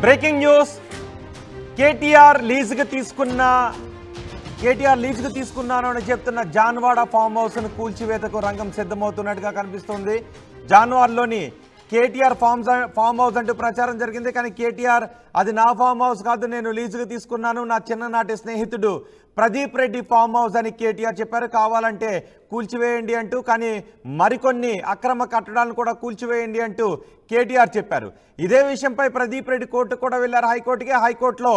Breaking news. KTR లీజుకు తీసుకున్నాను అని చెప్తున్న జాన్వాడ ఫామ్ హౌస్ను కూల్చివేతకు రంగం సిద్ధమవుతున్నట్టుగా కనిపిస్తుంది. జాన్వాడలోని కేటీఆర్ ఫామ్ హౌస్ అంటూ ప్రచారం జరిగింది. కానీ కేటీఆర్ అది నా ఫామ్ హౌస్ కాదు, నేను లీజుకు తీసుకున్నాను, నా చిన్ననాటి స్నేహితుడు ప్రదీప్ రెడ్డి ఫామ్ హౌస్ అని కేటీఆర్ చెప్పారు. కావాలంటే కూల్చివేయండి అంటూ, కానీ మరికొన్ని అక్రమ కట్టడాలను కూడా కూల్చివేయండి అంటూ కేటీఆర్ చెప్పారు. ఇదే విషయంపై ప్రదీప్ రెడ్డి కోర్టు కూడా వెళ్లారు, హైకోర్టుకి. హైకోర్టులో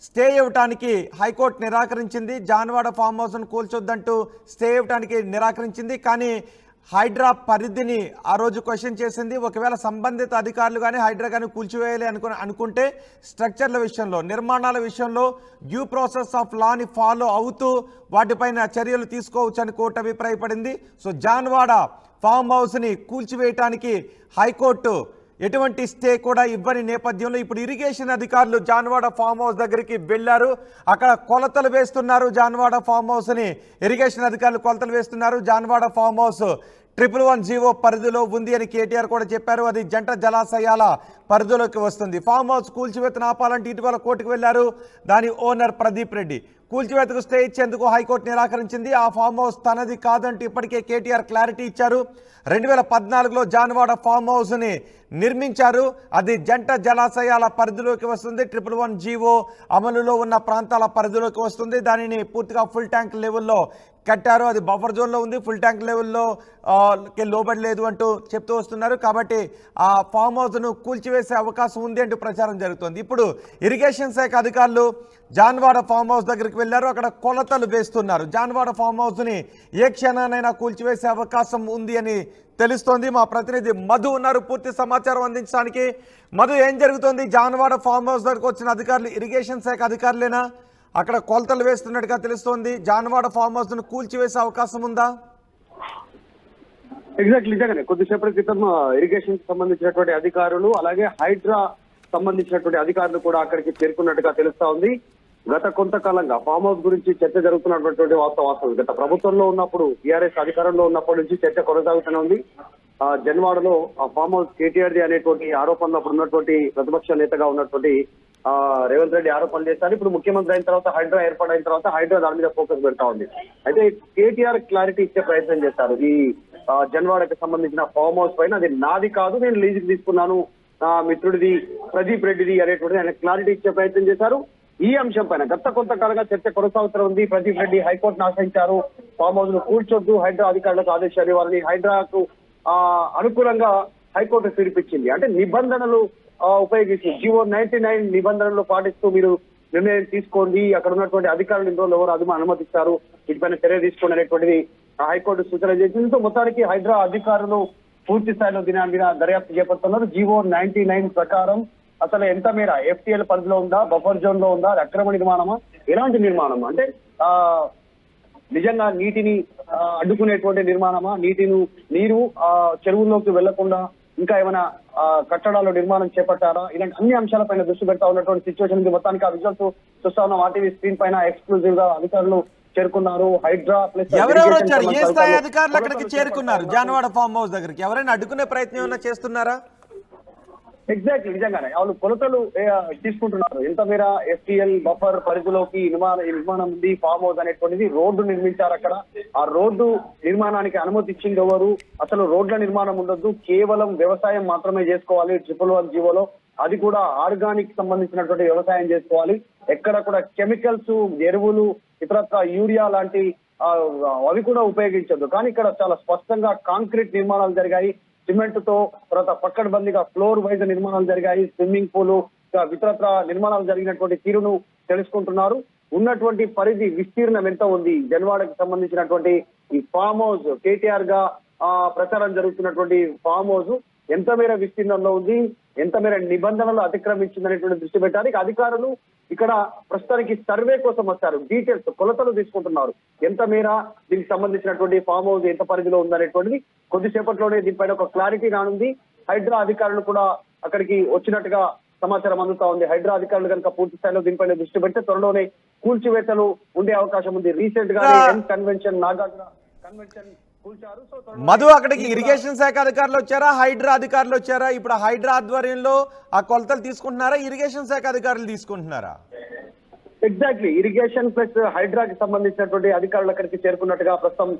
స్టే ఇవ్వడానికి హైకోర్టు నిరాకరించింది. జాన్వాడ ఫామ్ హౌస్ను కూల్చొద్దంటూ స్టే ఇవ్వడానికి నిరాకరించింది. కానీ హైడ్రా పరిధిని ఆ రోజు క్వశ్చన్ చేసింది. ఒకవేళ సంబంధిత అధికారులు కానీ హైడ్రా కానీ కూల్చివేయాలి అనుకుంటే స్ట్రక్చర్ల విషయంలో, నిర్మాణాల విషయంలో డ్యూ ప్రాసెస్ ఆఫ్ లాని ఫాలో అవుతూ వాటిపైన చర్యలు తీసుకోవచ్చు అని కోర్టు అభిప్రాయపడింది. సో జాన్వాడ ఫామ్ హౌస్ని కూల్చివేయటానికి హైకోర్టు ఎటువంటి స్టే కూడా ఇవ్వని నేపథ్యంలో ఇప్పుడు ఇరిగేషన్ అధికారులు జాన్వాడ ఫామ్ హౌస్ దగ్గరికి వెళ్లారు. అక్కడ కొలతలు వేస్తున్నారు. జాన్వాడ ఫామ్ హౌస్ని ఇరిగేషన్ అధికారులు కొలతలు వేస్తున్నారు. జాన్వాడ ఫామ్ హౌస్ 111 పరిధిలో ఉంది అని కేటీఆర్ కూడా చెప్పారు. అది జంట జలాశయాల పరిధిలోకి వస్తుంది. ఫామ్ హౌస్ కూల్చివేతను ఆపాలంటే ఇటీవల కోర్టుకు వెళ్లారు దాని ఓనర్ ప్రదీప్ రెడ్డి. కూల్చివేతకు స్టే ఇచ్చేందుకు హైకోర్టు నిరాకరించింది. ఆ ఫామ్ హౌస్ తనది కాదంటూ ఇప్పటికే కేటీఆర్ క్లారిటీ ఇచ్చారు. 2014లో జాన్వాడ ఫామ్ హౌస్ని నిర్మించారు. అది జంట జలాశయాల పరిధిలోకి వస్తుంది. 111 అమలులో ఉన్న ప్రాంతాల పరిధిలోకి వస్తుంది. దానిని పూర్తిగా ఫుల్ ట్యాంక్ లెవెల్లో కట్టారు. అది బఫర్ జోన్లో ఉంది, ఫుల్ ట్యాంక్ లెవెల్లో లోబడలేదు అంటూ చెప్తూ వస్తున్నారు. కాబట్టి ఆ ఫామ్ హౌస్ను కూల్చివేసే అవకాశం ఉంది అంటూ ప్రచారం జరుగుతుంది. ఇప్పుడు ఇరిగేషన్ శాఖ అధికారులు జాన్వాడ ఫామ్ హౌస్ దగ్గరికి వెళ్లారు. అక్కడ కొలతలు వేస్తున్నారు. జాన్వాడ ఫామ్ హౌస్ని ఏ క్షణానైనా కూల్చివేసే అవకాశం ఉంది అని తెలుస్తోంది. మా ప్రతినిధి మధు ఉన్నారు పూర్తి సమాచారం అందించడానికి. మధు, ఏం జరుగుతోంది? జాన్వాడ ఫామ్ హౌస్ దగ్గరకు వచ్చిన అధికారులు ఇరిగేషన్ శాఖ అధికారులేనా? అక్కడ కొలతలు వేస్తున్నట్టుగా తెలుస్తోంది. జాన్వాడ ఫామ్ హౌస్ ను కూల్చివేసే అవకాశం ఉందా? ఎగ్జాక్ట్లీ, నిజంగానే కొద్దిసేపటి క్రితం ఇరిగేషన్ కి సంబంధించినటువంటి అధికారులు అలాగే హైడ్రా సంబంధించినటువంటి అధికారులు కూడా అక్కడికి చేరుకున్నట్టుగా తెలుస్తా ఉంది. గత కొంతకాలంగా ఫామ్ హౌస్ గురించి చర్చ జరుగుతున్నటువంటి వాస్తవం. గత ప్రభుత్వంలో ఉన్నప్పుడు టీఆర్ఎస్ అధికారంలో ఉన్నప్పటి నుంచి చర్చ కొనసాగుతూనే ఉంది. జన్వాడలో ఆ ఫామ్ హౌస్ కేటీఆర్ది అనేటువంటి ఆరోపణలు అప్పుడు ఉన్నటువంటి ప్రతిపక్ష నేతగా ఉన్నటువంటి రేవంత్ రెడ్డి ఆరోపణలు చేస్తారు. ఇప్పుడు ముఖ్యమంత్రి అయిన తర్వాత హైడ్రా ఏర్పాటైన తర్వాత హైడ్రా దాని మీద ఫోకస్ పెడతా ఉంది. అయితే కేటీఆర్ క్లారిటీ ఇచ్చే ప్రయత్నం చేస్తారు. ఈ జన్వాడకి సంబంధించిన ఫామ్ హౌస్ పైన అది నాది కాదు, నేను లీజుకి తీసుకున్నాను, నా మిత్రుడిది ప్రదీప్ రెడ్డిది అనేటువంటిది ఆయన క్లారిటీ ఇచ్చే ప్రయత్నం చేశారు. ఈ అంశం పైన గత కొంతకాలంగా చర్చ కొనసాగుతూ ఉంది. ప్రదీప్ రెడ్డి హైకోర్టును ఆశ్రయించారు. ఫామ్ హౌస్ ను కూల్చొద్దు, హైడ్రా అధికారులకు ఆదేశాలు ఇవ్వాలని. హైడ్రాకు అనుకూలంగా హైకోర్టు తీర్పిచ్చింది. అంటే నిబంధనలు ఉపయోగించి జీవో 99 నిబంధనలు పాటిస్తూ మీరు నిర్ణయం తీసుకోండి, అక్కడ ఉన్నటువంటి అధికారులు ఇన్ని రోజులు ఎవరు అనుమతిస్తారు, వీటిపైన చర్య తీసుకోండి అనేటువంటిది హైకోర్టు సూచన చేసింది. మొత్తానికి హైడ్రా అధికారులు పూర్తి స్థాయిలో దీని మీద దర్యాప్తు చేపడుతున్నారు. జీవో 99 ప్రకారం అసలు ఎంత మేర ఎఫ్టీఎల్ పరిధిలో ఉందా, బఫర్ జోన్ లో ఉందా, అక్రమ నిర్మాణమా, ఎలాంటి నిర్మాణం అంటే నిజంగా నీటిని అడ్డుకునేటువంటి నిర్మాణమా, నీరు చెరువుల్లోకి వెళ్లకుండా ఇంకా ఏమైనా కట్టడాలు నిర్మాణం చేపట్టారా, ఇలాంటి అన్ని అంశాలపైన దృష్టి పెడతా ఉన్నటువంటి సిచ్యువేషన్ ఉంది. మొత్తానికి ఆ విజువల్స్ చూస్తా ఉన్నాం. ఆర్టీవీ స్క్రీన్ పైన ఎక్స్క్లూజివ్ గా అధికారులు చేరుకున్నారు. హైడ్రా ప్లస్ ఎవరెవరు వచ్చారు? ఏ స్థాయి అధికారులు అక్కడికి చేరుకున్నారు? జాన్వాడ ఫామ్ హౌస్ దగ్గరికి ఎవరైనా అడ్డుకునే ప్రయత్నం ఏమైనా చేస్తున్నారా? ఎగ్జాక్ట్లీ, నిజంగానే వాళ్ళు కొలతలు తీసుకుంటున్నారు. ఎంత మేర ఎఫ్టీఎల్ బఫర్ పరిధిలోకి నిర్మాణం ఉంది ఫామ్ హౌస్ అనేటువంటిది. రోడ్డు నిర్మించారు అక్కడ. ఆ రోడ్డు నిర్మాణానికి అనుమతి ఇచ్చింది ఎవరు? అసలు రోడ్ల నిర్మాణం ఉండొద్దు, కేవలం వ్యవసాయం మాత్రమే చేసుకోవాలి 111 జీవోలో. అది కూడా ఆర్గానిక్ సంబంధించినటువంటి వ్యవసాయం చేసుకోవాలి. ఎక్కడ కూడా కెమికల్స్, ఎరువులు, ఇతరత్ర యూరియా లాంటి అవి కూడా ఉపయోగించద్దు. కానీ ఇక్కడ చాలా స్పష్టంగా కాంక్రీట్ నిర్మాణాలు జరిగాయి. సిమెంట్ తో, తర్వాత పక్కడబందిగా ఫ్లోర్ వైజ్ నిర్మాణాలు జరిగాయి. స్విమ్మింగ్ పూల్, ఇతరత్ర నిర్మాణాలు జరిగినటువంటి తీరును తెలుసుకుంటున్నారు. ఉన్నటువంటి పరిధి విస్తీర్ణం ఎంత ఉంది? జన్వాడకి సంబంధించినటువంటి ఈ ఫామ్ హౌస్, కేటీఆర్ గా ప్రచారం జరుగుతున్నటువంటి ఫామ్ హౌస్ ఎంత మేర విస్తీర్ణంలో ఉంది, ఎంత మేర నిబంధనలు అతిక్రమించిందనేటువంటి దృష్టి పెట్టారు. ఇక అధికారులు ఇక్కడ ప్రస్తుతానికి సర్వే కోసం వచ్చారు. డీటెయిల్స్, కొలతలు తీసుకుంటున్నారు. ఎంత మేర దీనికి సంబంధించినటువంటి ఫామ్ హౌస్ ఎంత పరిధిలో ఉందనేటువంటిది కొద్దిసేపట్లోనే దీనిపైన ఒక క్లారిటీ రానుంది. హైడ్రా అధికారులు కూడా అక్కడికి వచ్చినట్టుగా సమాచారం అందుతా ఉంది. హైడ్రా అధికారులు కనుక పూర్తి స్థాయిలో దీనిపైన దృష్టి పెడితే త్వరలోనే కూల్చివేతలు ఉండే అవకాశం ఉంది. రీసెంట్ గానే కన్వెన్షన్, నాగార్జున కన్వెన్షన్ కూల్చారు. సో మధు, అక్కడికి ఇరిగేషన్ శాఖ అధికారులు వచ్చారా, హైడ్రా అధికారులు వచ్చారా? ఇప్పుడు హైడ్రా ఆధ్వర్యంలో ఆ కొలతలు తీసుకుంటున్నారా, ఇరిగేషన్ శాఖ అధికారులు తీసుకుంటున్నారా? ఎగ్జాక్ట్లీ ఇరిగేషన్ ప్లస్ హైడ్రాకి సంబంధించినటువంటి అధికారులు అక్కడికి చేరుకున్నట్టుగా ప్రస్తుతం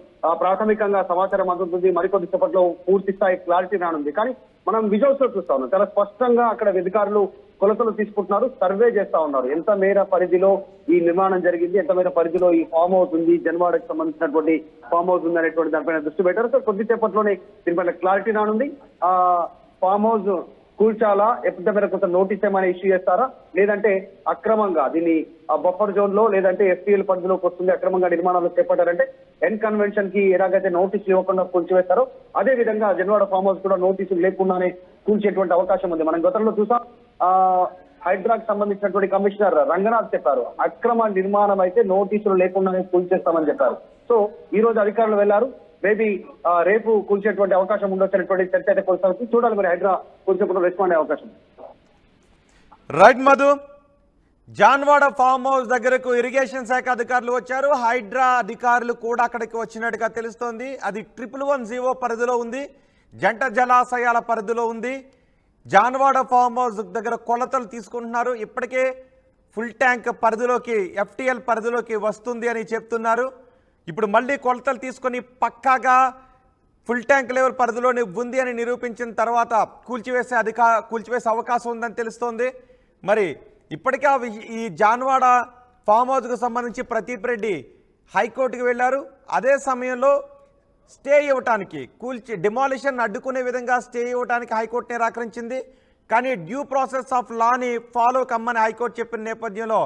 ప్రాథమికంగా సమాచారం అందుతుంది. మరికొద్ది సేపట్లో పూర్తి స్థాయి క్లారిటీ రానుంది. కానీ మనం విజువల్స్ లో చూస్తా ఉన్నాం, చాలా స్పష్టంగా అక్కడ అధికారులు కొలతలు తీసుకుంటున్నారు, సర్వే చేస్తా ఉన్నారు. ఎంత మేర పరిధిలో ఈ నిర్మాణం జరిగింది, ఎంత మేర పరిధిలో ఈ ఫామ్ హౌస్ ఉంది, జన్వాడకి సంబంధించినటువంటి ఫామ్ హౌస్ ఉంది అనేటువంటి దానిపైన దృష్టి పెట్టారు. సో కొద్దిసేపట్లోనే దీనిపైన క్లారిటీ రానుంది. ఆ ఫామ్ హౌస్ కూల్చాలా, ఎంత మేర కొంత నోటీస్ ఏమైనా ఇష్యూ చేస్తారా, లేదంటే అక్రమంగా దీన్ని బఫర్ జోన్ లో లేదంటే ఎఫ్టీఎల్ పరిధిలోకి వస్తుంది, అక్రమంగా నిర్మాణాలు చేపట్టారంటే ఎన్ కన్వెన్షన్ కి ఎలాగైతే నోటీసులు ఇవ్వకుండా కూల్చివేస్తారో అదే విధంగా జన్వాడ ఫామ్ హౌస్ కూడా నోటీసులు లేకుండానే కూల్చేటువంటి అవకాశం ఉంది. మనం గతంలో చూసాం, హైడ్రాకి సంబంధించినటువంటి కమిషనర్ రంగనాథ్ చెప్పారు, అక్రమ నిర్మాణం అయితే నోటీసులు లేకుండానే కూల్చేస్తామని చెప్పారు. సో ఈ రోజు అధికారులు వెళ్లారు. మేబీ రేపు కూల్చేటువంటి అవకాశం ఉండొచ్చినటువంటి చర్చ అయితే కొనసాగుతుంది. చూడాలి మరి హైడ్రా కూల్చేప్పుడు రెస్పాండ్ అయ్యే అవకాశం. Right Madhu, Janwada farm house దగ్గరకు ఇరిగేషన్ శాఖ అధికారులు వచ్చారు, హైడ్రా అధికారులు కూడా అక్కడికి వచ్చినట్టుగా తెలుస్తోంది. అది 1110 పరిధిలో ఉంది, జంట జలాశయాల పరిధిలో ఉంది. జాన్వాడ ఫామ్ హౌస్ దగ్గర కొలతలు తీసుకుంటున్నారు. ఇప్పటికే ఫుల్ ట్యాంక్ పరిధిలోకి, ఎఫ్టీఎల్ పరిధిలోకి వస్తుంది అని చెప్తున్నారు. ఇప్పుడు మళ్ళీ కొలతలు తీసుకొని పక్కాగా ఫుల్ ట్యాంక్ లెవెల్ పరిధిలోనే ఉంది అని నిరూపించిన తర్వాత కూల్చివేసే అవకాశం ఉందని తెలుస్తోంది. మరి ఇప్పటికే ఈ జాన్వాడ ఫామ్ హౌస్కు సంబంధించి ప్రదీప్ రెడ్డి హైకోర్టుకు వెళ్ళారు. అదే సమయంలో స్టే ఇవ్వటానికి, డిమాలిషన్ అడ్డుకునే విధంగా స్టే ఇవ్వడానికి హైకోర్టు నిరాకరించింది. కానీ డ్యూ ప్రాసెస్ ఆఫ్ లాని ఫాలో కమ్మని హైకోర్టు చెప్పిన నేపథ్యంలో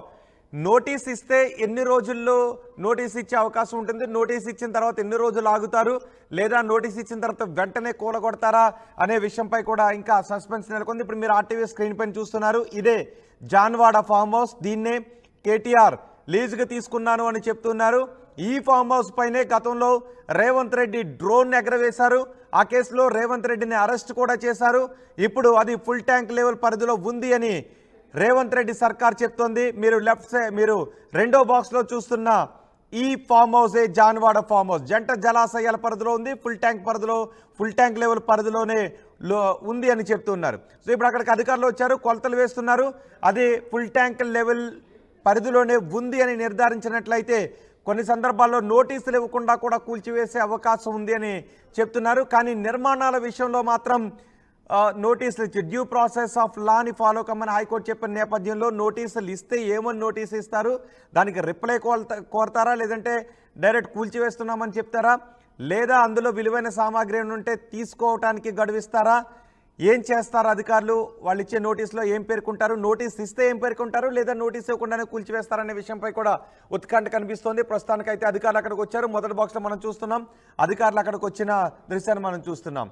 నోటీస్ ఇస్తే ఎన్ని రోజుల్లో నోటీస్ ఇచ్చే అవకాశం ఉంటుంది, నోటీస్ ఇచ్చిన తర్వాత ఎన్ని రోజులు ఆగుతారు, లేదా నోటీస్ ఇచ్చిన తర్వాత వెంటనే కూలగొడతారా అనే విషయంపై కూడా ఇంకా సస్పెన్స్ నెలకొంది. ఇప్పుడు మీరు ఆర్టీవీ స్క్రీన్ పైన చూస్తున్నారు, ఇదే జాన్వాడ ఫామ్ హౌస్. దీన్నే కేటీఆర్ లీజుగా తీసుకున్నాను అని చెప్తున్నారు. ఈ ఫామ్ హౌస్ పైనే గతంలో రేవంత్ రెడ్డి డ్రోన్ ఎగరవేశారు. ఆ కేసులో రేవంత్ రెడ్డిని అరెస్ట్ కూడా చేశారు. ఇప్పుడు అది ఫుల్ ట్యాంక్ లెవెల్ పరిధిలో ఉంది అని రేవంత్ రెడ్డి సర్కార్ చెప్తోంది. మీరు రెండో బాక్స్లో చూస్తున్న ఈ ఫామ్ హౌసే జాన్వాడ ఫామ్ హౌస్. జంట జలాశయాల పరిధిలో ఉంది, ఫుల్ ట్యాంక్ లెవెల్ పరిధిలోనే ఉంది అని చెప్తున్నారు. సో ఇప్పుడు అక్కడికి అధికారులు వచ్చారు, కొలతలు వేస్తున్నారు. అది ఫుల్ ట్యాంక్ లెవెల్ పరిధిలోనే ఉంది అని నిర్ధారించినట్లయితే కొన్ని సందర్భాల్లో నోటీసులు ఇవ్వకుండా కూడా కూల్చివేసే అవకాశం ఉంది అని చెప్తున్నారు. కానీ నిర్మాణాల విషయంలో మాత్రం నోటీసులు ఇచ్చి డ్యూ ప్రాసెస్ ఆఫ్ లాని ఫాలో కమ్మని హైకోర్టు చెప్పిన నేపథ్యంలో నోటీసులు ఇస్తే ఏమని నోటీసు ఇస్తారు, దానికి రిప్లై కోరతారా, లేదంటే డైరెక్ట్ కూల్చివేస్తున్నామని చెప్తారా, లేదా అందులో విలువైన సామాగ్రి ఉంటే తీసుకోవటానికి గడువిస్తారా, ఏం చేస్తారు అధికారులు, వాళ్ళు ఇచ్చే నోటీసులో ఏం పేర్కొంటారు, నోటీస్ ఇస్తే ఏం పేర్కొంటారు, లేదా నోటీస్ ఇవ్వకుండానే కూల్చివేస్తారనే విషయంపై కూడా ఉత్కంఠ కనిపిస్తోంది. ప్రస్తుతానికైతే అధికారులు అక్కడికి వచ్చారు. మొదటి బాక్స్లో మనం చూస్తున్నాం, అధికారులు అక్కడికి వచ్చిన దృశ్యాన్ని మనం చూస్తున్నాం.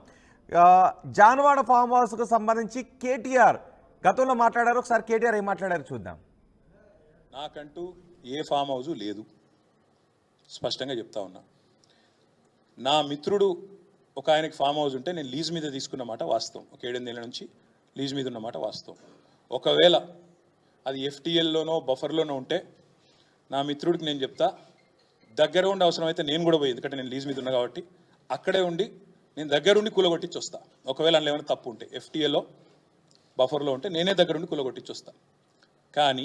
జాన్వాడ ఫామ్ హౌస్కు సంబంధించి కేటీఆర్ గతంలో మాట్లాడారు. ఒకసారి కేటీఆర్ ఏం మాట్లాడారు చూద్దాం. నాకంటూ ఏ ఫామ్ హౌస్ లేదు, స్పష్టంగా చెప్తా ఉన్నా. నా మిత్రుడు ఒక ఆయనకి ఫామ్ హౌస్ ఉంటే నేను లీజ్ మీద తీసుకున్నమాట వాస్తవం. ఒక 7-8 ఏళ్ళ నుంచి లీజ్ మీద ఉన్నమాట వాస్తవం. ఒకవేళ అది ఎఫ్టీఎల్లోనో బఫర్లోనో ఉంటే నా మిత్రుడికి నేను చెప్తా, దగ్గర ఉండి అవసరం అయితే నేను కూడా పోయి, ఎందుకంటే నేను లీజ్ మీద ఉన్నా కాబట్టి అక్కడే ఉండి నేను దగ్గరుండి కూలగొట్టించి వస్తా. ఒకవేళ అందులో ఏమైనా తప్పు ఉంటే ఎఫ్టీఏలో బఫర్లో ఉంటే నేనే దగ్గరుండి కూలగొట్టించి వస్తా. కానీ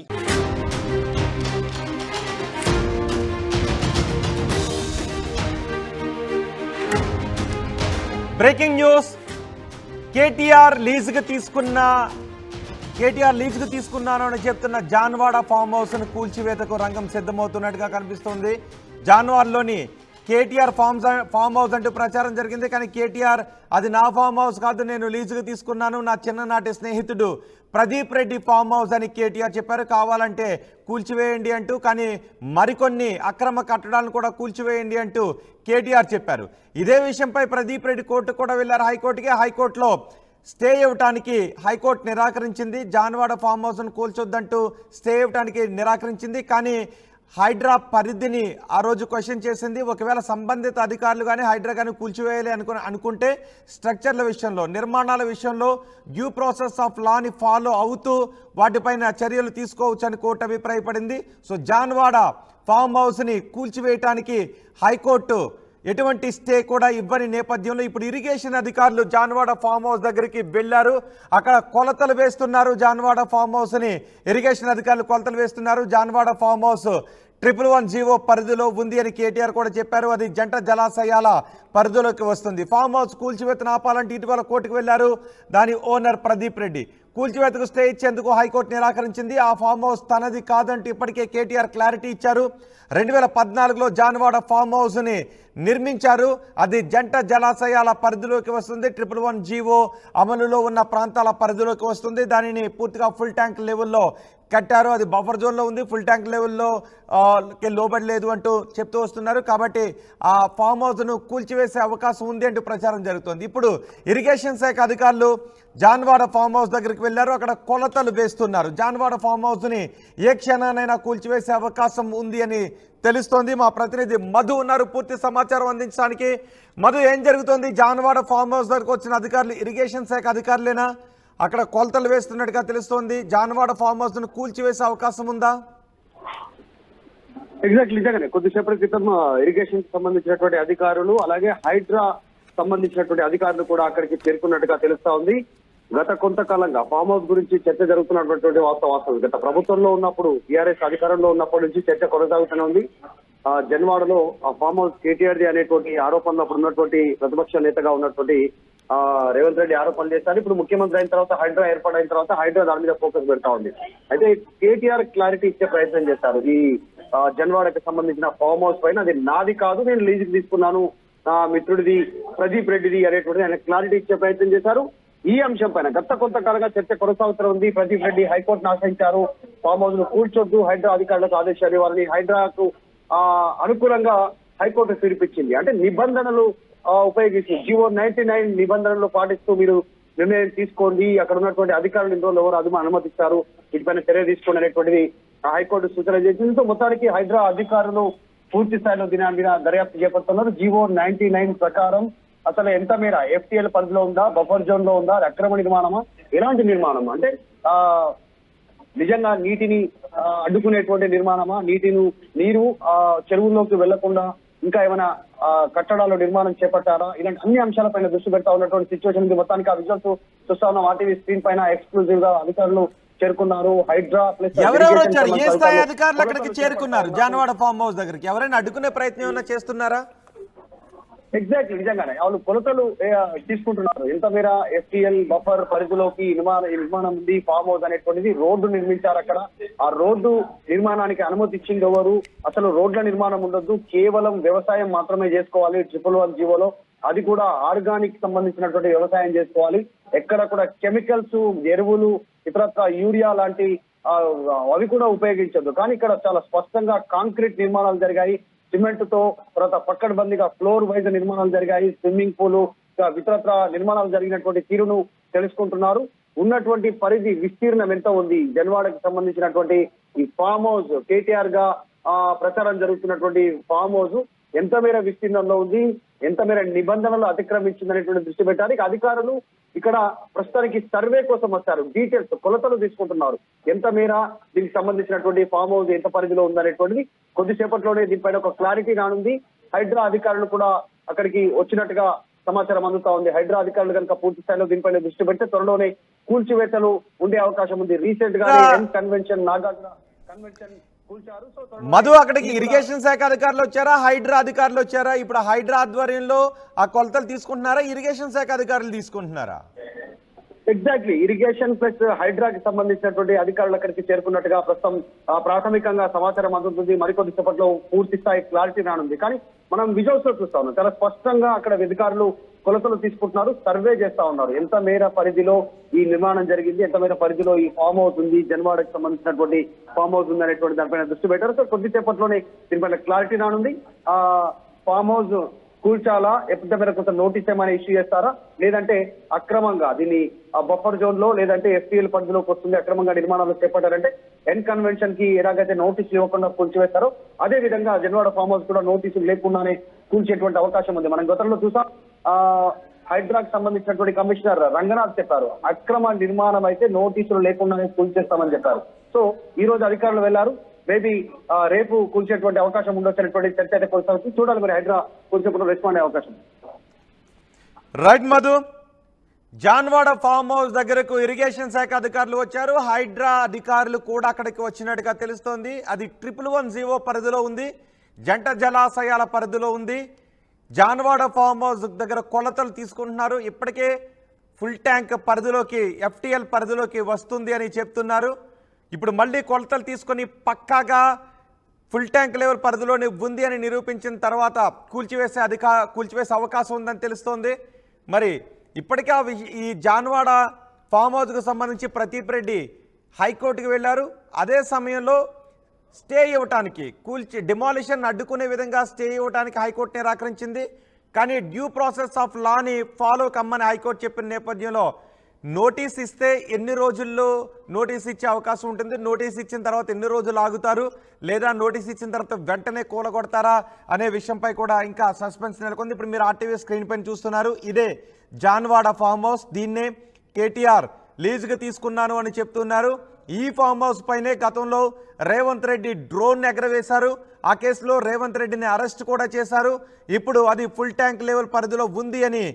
బ్రేకింగ్ న్యూస్, కేటీఆర్ లీజుకు తీసుకున్నాను అని చెప్తున్న జాన్వాడ ఫామ్ హౌస్ను కూల్చివేతకు రంగం సిద్ధమవుతున్నట్టుగా కనిపిస్తోంది. జాన్వాడ్లోని కేటీఆర్ ఫామ్ హౌస్ అంటూ ప్రచారం జరిగింది. కానీ కేటీఆర్ అది నా ఫామ్ హౌస్ కాదు, నేను లీజుకు తీసుకున్నాను, నా చిన్ననాటి స్నేహితుడు ప్రదీప్ రెడ్డి ఫామ్ హౌస్ అని కేటీఆర్ చెప్పారు. కావాలంటే కూల్చివేయండి అంటూ, కానీ మరికొన్ని అక్రమ కట్టడాలను కూడా కూల్చివేయండి అంటూ కేటీఆర్ చెప్పారు. ఇదే విషయంపై ప్రదీప్ రెడ్డి కోర్టుకు కూడా వెళ్లారు, హైకోర్టుకి. హైకోర్టులో స్టే ఇవ్వటానికి హైకోర్టు నిరాకరించింది. జాన్వాడ ఫామ్ హౌస్ను కూల్చొద్దంటూ స్టే ఇవ్వటానికి నిరాకరించింది. కానీ హైడ్రా పరిధిని ఆ రోజు క్వశ్చన్ చేసింది. ఒకవేళ సంబంధిత అధికారులు కానీ హైడ్రా కానీ కూల్చివేయాలి అనుకుంటే స్ట్రక్చర్ల విషయంలో, నిర్మాణాల విషయంలో డ్యూ ప్రాసెస్ ఆఫ్ లాని ఫాలో అవుతూ వాటిపైన చర్యలు తీసుకోవచ్చు అని కోర్టు అభిప్రాయపడింది. సో జాన్వాడ ఫామ్ హౌస్ని కూల్చివేయటానికి హైకోర్టు ఎటువంటి స్టే కూడా ఇవ్వని నేపథ్యంలో ఇప్పుడు ఇరిగేషన్ అధికారులు జాన్వాడ ఫామ్ హౌస్ దగ్గరికి వెళ్లారు. అక్కడ కొలతలు వేస్తున్నారు. జాన్వాడ ఫామ్ హౌస్ని ఇరిగేషన్ అధికారులు కొలతలు వేస్తున్నారు. జాన్వాడ ఫామ్ హౌస్ 111 పరిధిలో ఉంది అని కేటీఆర్ కూడా చెప్పారు. అది జంట జలాశయాల పరిధిలోకి వస్తుంది. ఫామ్ హౌస్ కూల్చివేతను ఆపాలంటే ఇటీవల కోర్టుకు వెళ్లారు. దాని ఓనర్ ప్రదీప్ రెడ్డి కూల్చివేతకు స్టే ఇచ్చేందుకు హైకోర్టు నిరాకరించింది. ఆ ఫామ్ హౌస్ తనది కాదంటూ ఇప్పటికే కేటీఆర్ క్లారిటీ ఇచ్చారు. 2014లో జాన్వాడ ఫామ్ హౌస్ని నిర్మించారు. అది జంట జలాశయాల పరిధిలోకి వస్తుంది. 111 అమలులో ఉన్న ప్రాంతాల పరిధిలోకి వస్తుంది. దానిని పూర్తిగా ఫుల్ ట్యాంక్ లెవెల్లో కట్టారు. అది బఫర్ జోన్లో ఉంది. ఫుల్ ట్యాంక్ లెవెల్లో లోబడలేదు అంటూ చెప్తూ వస్తున్నారు. కాబట్టి ఆ ఫామ్ హౌస్ను కూల్చివేసే అవకాశం ఉంది అంటూ ప్రచారం జరుగుతుంది. ఇప్పుడు ఇరిగేషన్ శాఖ అధికారులు జాన్వాడ ఫామ్ హౌస్ దగ్గరికి వెళ్లారు. అక్కడ కొలతలు వేస్తున్నారు. జాన్వాడ ఫామ్ హౌస్ని ఏ క్షణానైనా కూల్చివేసే అవకాశం ఉంది అని తెలుస్తోంది. మా ప్రతినిధి మధు ఉన్నారు పూర్తి సమాచారం అందించడానికి. మధు, ఏం జరుగుతోంది? జాన్వాడ ఫామ్ హౌస్ దగ్గరకు వచ్చిన అధికారులు ఇరిగేషన్ శాఖ అధికారులేనా? అక్కడ కొలతలు వేస్తున్నట్టుగా తెలుస్తోంది. జాన్వాడ ఫామ్ హౌస్ ను కూల్చివేసే అవకాశం ఉందా? ఎగ్జాక్ట్ నిజంగానే కొద్దిసేపటి క్రితం ఇరిగేషన్ సంబంధించినటువంటి అధికారులు అలాగే హైడ్రా సంబంధించినటువంటి అధికారులు కూడా అక్కడికి చేరుకున్నట్టుగా తెలుస్తా ఉంది. గత కొంతకాలంగా ఫామ్ హౌస్ గురించి చర్చ జరుగుతున్నటువంటి వాస్తవం. గత ప్రభుత్వంలో ఉన్నప్పుడు టీఆర్ఎస్ అధికారంలో ఉన్నప్పటి నుంచి చర్చ కొనసాగుతూనే ఉంది. జన్వాడలో ఆ ఫామ్ హౌస్ కేటీఆర్ది అనేటువంటి ఆరోపణలు అప్పుడు ఉన్నటువంటి ప్రతిపక్ష నేతగా ఉన్నటువంటి రేవంత్ రెడ్డి ఆరోపణలు చేస్తారు. ఇప్పుడు ముఖ్యమంత్రి అయిన తర్వాత హైడ్రా ఏర్పాటైన తర్వాత హైడ్రా దాని మీద ఫోకస్ పెడతా ఉంది. అయితే కేటీఆర్ క్లారిటీ ఇచ్చే ప్రయత్నం చేస్తారు. ఈ జన్వాడకి సంబంధించిన ఫామ్ హౌస్ పైన అది నాది కాదు, నేను లీజుకి తీసుకున్నాను, నా మిత్రుడిది ప్రదీప్ రెడ్డిది అనేటువంటిది ఆయన క్లారిటీ ఇచ్చే ప్రయత్నం చేశారు. ఈ అంశం పైన గత కొంతకాలంగా చర్చ కొనసాగుతూ ఉంది. ప్రదీప్ రెడ్డి హైకోర్టును ఆశ్రయించారు. ఫామ్ హౌస్ ను కూల్చొద్దు, హైడ్రా అధికారులకు ఆదేశాలు ఇవ్వాలని. హైడ్రాకు అనుకూలంగా హైకోర్టు తీర్పిచ్చింది. అంటే నిబంధనలు ఉపయోగించి జీవో 99 నిబంధనలు పాటిస్తూ మీరు నిర్ణయం తీసుకోండి, అక్కడ ఉన్నటువంటి అధికారులు ఇన్ని రోజులు ఎవరు అనుమతిస్తారు, వీటిపైన చర్య తీసుకోండి అనేటువంటిది హైకోర్టు సూచన చేసింది. మొత్తానికి హైడ్రా అధికారులు పూర్తి స్థాయిలో దీని మీద దర్యాప్తు చేపడుతున్నారు. జీవో 99 ప్రకారం అసలు ఎంత మేర FTL పరిధిలో ఉందా, బఫర్ జోన్ లో ఉందా, అక్రమ నిర్మాణమా, ఎలాంటి నిర్మాణం అంటే నిజంగా నీటిని అడ్డుకునేటువంటి నిర్మాణమా, నీరు చెరువుల్లోకి వెళ్లకుండా ఇంకా ఏమైనా కట్టడాలు నిర్మాణం చేపట్టారా, ఇలాంటి అన్ని అంశాలపైన దృష్టి పెడతా ఉన్నటువంటి సిచ్యువేషన్ ఉంది. మొత్తానికి ఆ విజువల్స్ చూస్తా ఉన్న ఆర్టీవీ స్క్రీన్ పైన ఎక్స్క్లూజివ్ గా అధికారులు చేరుకున్నారు. హైడ్రా ప్లస్ ఎవరెవరు వచ్చారు? ఏ స్థాయి అధికారులు అక్కడికి చేరుకున్నారు? జాన్వాడ ఫామ్ హౌస్ దగ్గరికి ఎవరైనా అడ్డుకునే ప్రయత్నం ఏమైనా చేస్తున్నారా? ఎగ్జాక్ట్లీ నిజంగానే వాళ్ళు కొలతలు తీసుకుంటున్నారు. ఎంత మేర FTL బఫర్ పరిధిలోకి నిర్మాణం ఉంది ఫామ్ హౌస్ అనేటువంటిది. రోడ్డు నిర్మించారు అక్కడ. ఆ రోడ్డు నిర్మాణానికి అనుమతి ఇచ్చింది ఎవరు? అసలు రోడ్ల నిర్మాణం ఉండొద్దు, కేవలం వ్యవసాయం మాత్రమే చేసుకోవాలి 111 జీవోలో. అది కూడా ఆర్గానిక్ సంబంధించినటువంటి వ్యవసాయం చేసుకోవాలి. ఎక్కడ కూడా కెమికల్స్, ఎరువులు, ఇతరత్ర యూరియా లాంటి అవి కూడా ఉపయోగించద్దు. కానీ ఇక్కడ చాలా స్పష్టంగా కాంక్రీట్ నిర్మాణాలు జరిగాయి. సిమెంట్ తో తర్వాత పక్కడబందీగా ఫ్లోర్ వైజ్ నిర్మాణాలు జరిగాయి. స్విమ్మింగ్ పూల్, ఇతరత్ర నిర్మాణాలు జరిగినటువంటి తీరును తెలుసుకుంటున్నారు. ఉన్నటువంటి పరిధి విస్తీర్ణం ఎంత ఉంది, జన్వాడకి సంబంధించినటువంటి ఈ ఫామ్ హౌస్ కేటీఆర్ గా ప్రచారం జరుగుతున్నటువంటి ఫామ్ హౌస్ ఎంత మేర విస్తీర్ణంలో ఉంది, ఎంత మేర నిబంధనలు అతిక్రమించింది అనేటువంటి దృష్టి పెట్టడానికి అధికారులు ఇక్కడ ప్రస్తుతానికి సర్వే కోసం వచ్చారు. డీటెయిల్స్ కొలతలు తీసుకుంటున్నారు. ఎంత మేర దీనికి సంబంధించినటువంటి ఫామ్ హౌస్ ఎంత పరిధిలో ఉందనేటువంటిది కొద్దిసేపట్లోనే దీనిపైన ఒక క్లారిటీ రానుంది. హైడ్రా అధికారులు కూడా అక్కడికి వచ్చినట్టుగా సమాచారం అందుతా ఉంది. హైడ్రా అధికారులు కనుక పూర్తి స్థాయిలో దీనిపైన దృష్టి పెడితే త్వరలోనే కూల్చివేతలు ఉండే అవకాశం ఉంది. రీసెంట్ గా కన్వెన్షన్ నాగార్జున కన్వెన్షన్ కూల్చారు. మధు, అక్కడికి ఇరిగేషన్ శాఖ అధికారులు వచ్చారా, హైడ్రా అధికారులు వచ్చారా? ఇప్పుడు హైడ్రా ఆధ్వర్యంలో ఆ కొలతలు తీసుకుంటున్నారా, ఇరిగేషన్ శాఖ అధికారులు తీసుకుంటున్నారా? ఎగ్జాక్ట్లీ ఇరిగేషన్ ప్లస్ హైడ్రాకి సంబంధించినటువంటి అధికారులు అక్కడికి చేరుకున్నట్టుగా ప్రస్తుతం ప్రాథమికంగా సమాచారం అందుతుంది. మరికొద్ది సేపట్లో పూర్తి స్థాయి క్లారిటీ రానుంది. కానీ మనం విజువల్స్ లో చూస్తా ఉన్నాం, చాలా స్పష్టంగా అక్కడ అధికారులు కొలతలు తీసుకుంటున్నారు, సర్వే చేస్తా ఉన్నారు. ఎంత మేర పరిధిలో ఈ నిర్మాణం జరిగింది, ఎంత మేర పరిధిలో ఈ ఫామ్ హౌస్ ఉంది, జన్వాడకి సంబంధించినటువంటి ఫామ్ హౌస్ ఉంది అనేటువంటి దానిపైన దృష్టి పెట్టారు. సో కొద్దిసేపట్లోనే దీనిపైన క్లారిటీ రానుంది. ఫామ్ హౌస్ కూల్చాలా, ఎంత మేర కొంత నోటీస్ ఏమైనా ఇష్యూ చేస్తారా, లేదంటే అక్రమంగా దీన్ని బఫర్ జోన్ లో లేదంటే FTL పరిధిలోకి వస్తుంది, అక్రమంగా నిర్మాణాలు చేపట్టారంటే ఎన్ కన్వెన్షన్ కి ఎలాగైతే నోటీసులు ఇవ్వకుండా కూల్చివేస్తారో అదే విధంగా జన్వాడ ఫామ్ హౌస్ కూడా నోటీసులు లేకుండానే కూల్చేటువంటి అవకాశం ఉంది. మనం గతంలో చూసాం, హైడ్రాకి సంబంధించినటువంటి కమిషనర్ రంగనాథ్ చెప్పారు, అక్రమ నిర్మాణం అయితే నోటీసులు లేకుండానే కూల్చేస్తామని చెప్పారు. సో ఈ రోజు అధికారులు వెళ్లారు. మేబీ రేపు కూల్చేటువంటి అవకాశం ఉండొచ్చినటువంటి చర్చ అయితే కొనసాగుతుంది. చూడాలి మరి హైడ్రా కూల్చేప్పుడు రెస్పాండ్ అయ్యే అవకాశం. Right Madhu, Janwada farm house దగ్గరకు ఇరిగేషన్ శాఖ అధికారులు వచ్చారు. హైడ్రా అధికారులు కూడా అక్కడికి వచ్చినట్టుగా తెలుస్తోంది. అది 110 పరిధిలో ఉంది, జంట జలాశయాల పరిధిలో ఉంది. జాన్వాడ ఫామ్ హౌస్ దగ్గర కొలతలు తీసుకుంటున్నారు. ఇప్పటికే ఫుల్ ట్యాంక్ పరిధిలోకి, FTL పరిధిలోకి వస్తుంది అని చెప్తున్నారు. ఇప్పుడు మళ్ళీ కొలతలు తీసుకొని పక్కాగా ఫుల్ ట్యాంక్ లెవెల్ పరిధిలోనే ఉంది అని నిరూపించిన తర్వాత కూల్చివేసే అవకాశం ఉందని తెలుస్తోంది. మరి ఇప్పటికే ఈ జాన్వాడ ఫామ్ హౌస్కు సంబంధించి ప్రదీప్ రెడ్డి హైకోర్టుకు వెళ్ళారు. అదే సమయంలో స్టే ఇవ్వటానికి, డిమాలిషన్ అడ్డుకునే విధంగా స్టే ఇవ్వడానికి హైకోర్టు నిరాకరించింది. కానీ డ్యూ ప్రాసెస్ ఆఫ్ లాని ఫాలో కమ్మని హైకోర్టు చెప్పిన నేపథ్యంలో నోటీస్ ఇస్తే ఎన్ని రోజుల్లో నోటీస్ ఇచ్చే అవకాశం ఉంటుంది, నోటీస్ ఇచ్చిన తర్వాత ఎన్ని రోజులు ఆగుతారు, లేదా నోటీస్ ఇచ్చిన తర్వాత వెంటనే కూలగొడతారా అనే విషయంపై కూడా ఇంకా సస్పెన్స్ నెలకొంది. ఇప్పుడు మీరు RTV స్క్రీన్ పైన చూస్తున్నారు, ఇదే జాన్వాడ ఫామ్ హౌస్. దీన్నే KTR లీజుగా తీసుకున్నాను అని చెప్తున్నారు. ఈ ఫామ్ హౌస్ పైనే గతంలో రేవంత్ రెడ్డి డ్రోన్ ఎగరవేశారు. ఆ కేసులో రేవంత్ రెడ్డిని అరెస్ట్ కూడా చేశారు. ఇప్పుడు అది ఫుల్ ట్యాంక్ లెవెల్ పరిధిలో ఉంది అని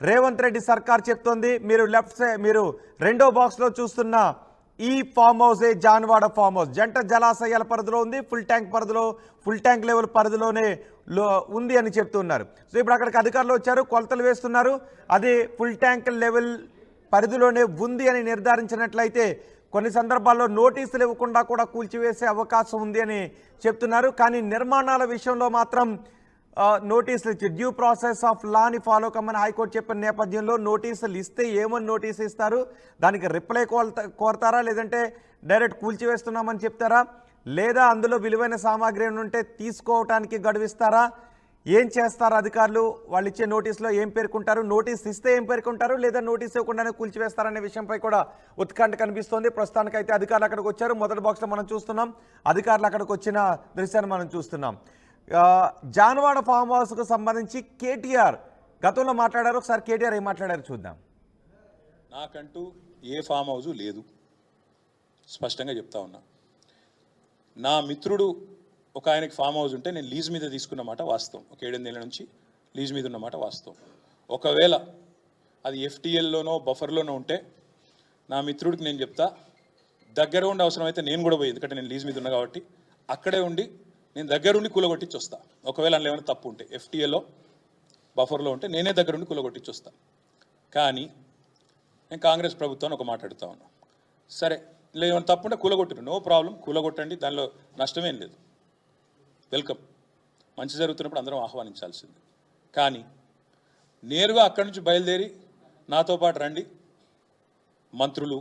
రేవంత్ రెడ్డి సర్కార్ చెప్తోంది. మీరు రెండో బాక్స్లో చూస్తున్న ఈ ఫామ్ హౌసే జాన్వాడ ఫామ్ హౌస్. జంట జలాశయాల పరిధిలో ఉంది, ఫుల్ ట్యాంక్ లెవెల్ పరిధిలోనే ఉంది అని చెప్తున్నారు. సో ఇప్పుడు అక్కడికి అధికారులు వచ్చారు, కొలతలు వేస్తున్నారు. అది ఫుల్ ట్యాంక్ లెవెల్ పరిధిలోనే ఉంది అని నిర్ధారించినట్లయితే కొన్ని సందర్భాల్లో నోటీసులు ఇవ్వకుండా కూడా కూల్చివేసే అవకాశం ఉంది అని చెప్తున్నారు. కానీ నిర్మాణాల విషయంలో మాత్రం నోటీసులు ఇచ్చి డ్యూ ప్రాసెస్ ఆఫ్ లాని ఫాలో కమ్మని హైకోర్టు చెప్పిన నేపథ్యంలో నోటీసులు ఇస్తే ఏమని నోటీసు ఇస్తారు, దానికి రిప్లై కోరతారా, లేదంటే డైరెక్ట్ కూల్చివేస్తున్నామని చెప్తారా, లేదా అందులో విలువైన సామాగ్రి ఉంటే తీసుకోవటానికి గడువిస్తారా, ఏం చేస్తారు అధికారులు, వాళ్ళు ఇచ్చే నోటీసులో ఏం పేర్కొంటారు, నోటీస్ ఇస్తే ఏం పేర్కొంటారు, లేదా నోటీస్ ఇవ్వకుండానే కూల్చివేస్తారనే విషయంపై కూడా ఉత్కంఠ కనిపిస్తోంది. ప్రస్తుతానికైతే అధికారులు అక్కడికి వచ్చారు. మొదటి బాక్స్లో మనం చూస్తున్నాం, అధికారులు అక్కడికి వచ్చిన దృశ్యాన్ని మనం చూస్తున్నాం. జాన్వాడ ఫామ్ హౌస్కు సంబంధించి KTR గతంలో మాట్లాడారు. ఒకసారి KTR ఏం మాట్లాడారు చూద్దాం. నాకంటూ ఏ ఫామ్ హౌజు లేదు, స్పష్టంగా చెప్తా ఉన్నా. నా మిత్రుడు ఒక ఆయనకి ఫామ్ హౌస్ ఉంటే నేను లీజ్ మీద తీసుకున్నమాట వాస్తవం. ఒక 7-8 ఏళ్ళ నుంచి లీజ్ మీద ఉన్నమాట వాస్తవం. ఒకవేళ అది FTLలోనో బఫర్లోనో ఉంటే నా మిత్రుడికి నేను చెప్తా, దగ్గర ఉండి అవసరమైతే నేను కూడా పోయి, ఎందుకంటే నేను లీజ్ మీద ఉన్నా కాబట్టి అక్కడే ఉండి నేను దగ్గరుండి కూలగొట్టించి వస్తా. ఒకవేళ అందులో ఏమైనా తప్పు ఉంటే FTLలో బఫర్లో ఉంటే నేనే దగ్గరుండి కూలగొట్టించి వస్తా. కానీ నేను కాంగ్రెస్ ప్రభుత్వాన్ని ఒక మాట అడుగుతా ఉన్నా, సరే ఏమైనా తప్పు ఉంటే కూలగొట్టిరు, నో ప్రాబ్లం, కూలగొట్టండి, దానిలో నష్టమేం లేదు, వెల్కమ్, మంచి జరుగుతున్నప్పుడు అందరం ఆహ్వానించాల్సింది. కానీ నేరుగా అక్కడి నుంచి బయలుదేరి నాతో పాటు రండి మంత్రులు,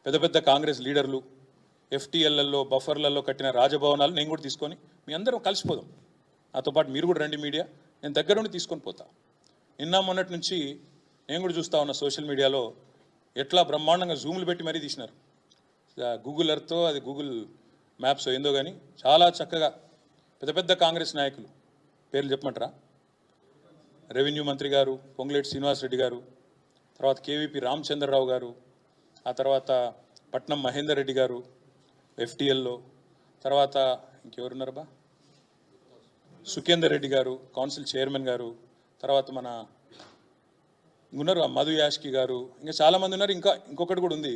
పెద్ద పెద్ద కాంగ్రెస్ లీడర్లు, FTLలలో బఫర్లలో కట్టిన రాజభవనాలు నేను కూడా తీసుకొని మీ అందరం కలిసిపోదాం, నాతో పాటు మీరు కూడా రండి మీడియా, నేను దగ్గర నుండి తీసుకొని పోతా. నిన్న మొన్నటి నుంచి నేను కూడా చూస్తూ ఉన్నా సోషల్ మీడియాలో ఎట్లా బ్రహ్మాండంగా జూములు పెట్టి మరీ తీసినారు. గూగుల్ ఎర్త్తో, అది గూగుల్ మ్యాప్స్ ఏందో కానీ చాలా చక్కగా పెద్ద పెద్ద కాంగ్రెస్ నాయకులు పేర్లు చెప్పమంటారా, రెవెన్యూ మంత్రి గారు పొంగులేటి శ్రీనివాసరెడ్డి గారు, తర్వాత KVP రామచంద్రరావు గారు, ఆ తర్వాత పట్నం మహేందర్ రెడ్డి గారు FTLలో, తర్వాత ఇంకెవరున్నారబ్బా, సుఖేందర్ రెడ్డి గారు కౌన్సిల్ చైర్మన్ గారు, తర్వాత మన ఉన్నారు మధు యాష్కి గారు, ఇంకా చాలామంది ఉన్నారు. ఇంకొకటి కూడా ఉంది,